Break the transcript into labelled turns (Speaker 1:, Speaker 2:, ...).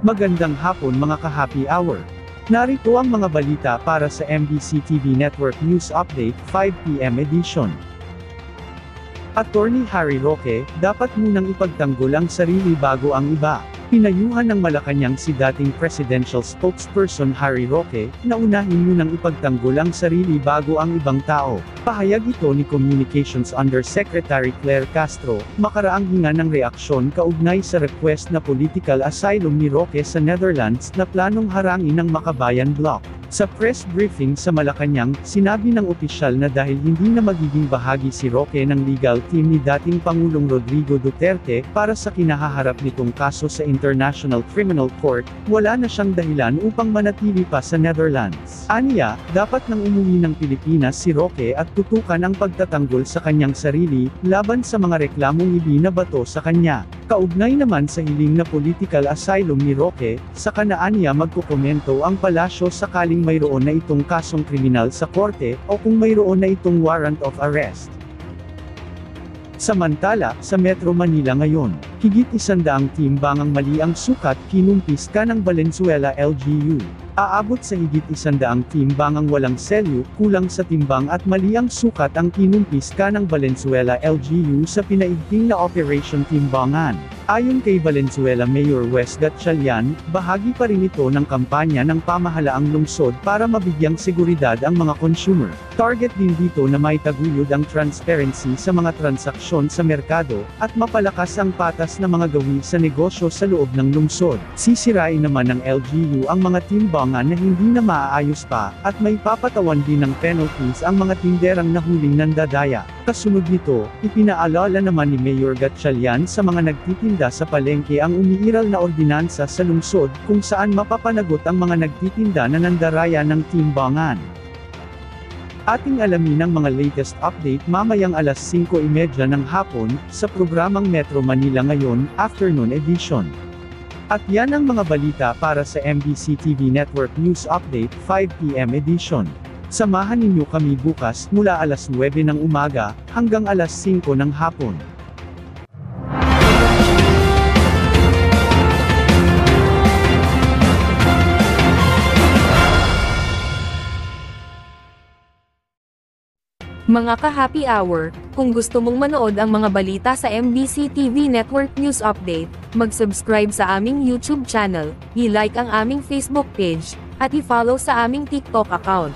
Speaker 1: Magandang hapon mga ka-happy hour. Narito ang mga balita para sa MBC TV Network News Update 5 PM edition. Attorney Harry Roque, dapat munang ipagtanggol ang sarili bago ang iba. Pinayuhan ng Malacanang si dating presidential spokesperson Harry Roque, na unahin munang ipagtanggol ang sarili bago ang ibang tao. Pahayag ito ni Communications Undersecretary Claire Castro, makaraang hinga ng reaksyon kaugnay sa request na political asylum ni Roque sa Netherlands na planong harangin ng Makabayan Bloc. Sa press briefing sa Malacanang, sinabi ng opisyal na dahil hindi na magiging bahagi si Roque ng legal team ni dating Pangulong Rodrigo Duterte para sa kinahaharap nitong kaso sa International Criminal Court, wala na siyang dahilan upang manatili pa sa Netherlands. Aniya, dapat nang umuwi ng Pilipinas si Roque at tutukan ang pagtatanggol sa kanyang sarili, laban sa mga reklamong ibinabato sa kanya. Kaugnay naman sa hiling na political asylum ni Roque, sa kanaaniya magkukomento ang palasyo sakaling mayroon na itong kasong kriminal sa korte, o kung mayroon na itong warrant of arrest. Samantala, sa Metro Manila ngayon, higit 100 timbangang mali ang sukat kinumpis ka ng Valenzuela LGU. Aabot sa higit 100 timbangang walang selyo, kulang sa timbang at mali ang sukat ang kinumpis ka ng Valenzuela LGU sa pinaigting na Operation Timbangan. Ayon kay Valenzuela Mayor Wes Gatchalian, bahagi pa rin ito ng kampanya ng pamahalaang lungsod para mabigyang seguridad ang mga consumer. Target din dito na maitaguyod ang transparency sa mga transaksyon sa merkado, at mapalakas ang patas na mga gawi sa negosyo sa loob ng lungsod. Sisirain naman ng LGU ang mga timbangan na hindi na maaayos pa, at may papatawan din ng penalties ang mga tinderang nahuling nandadaya. Kasunod nito, ipinaalala naman ni Mayor Gatchalian sa mga nagtitinda sa palengke ang umiiral na ordinansa sa lungsod, kung saan mapapanagot ang mga nagtitinda na nandaraya ng timbangan. Ating alamin ang mga latest update mamayang alas 5:30 ng hapon, sa programang Metro Manila Ngayon, Afternoon Edition. At yan ang mga balita para sa MBC TV Network News Update 5 PM edition. Samahan ninyo kami bukas mula alas 9 ng umaga, hanggang alas 5 ng hapon.
Speaker 2: Mga ka-happy hour, kung gusto mong manood ang mga balita sa MBC TV Network News Update, mag-subscribe sa aming YouTube channel, i-like ang aming Facebook page, at i-follow sa aming TikTok account.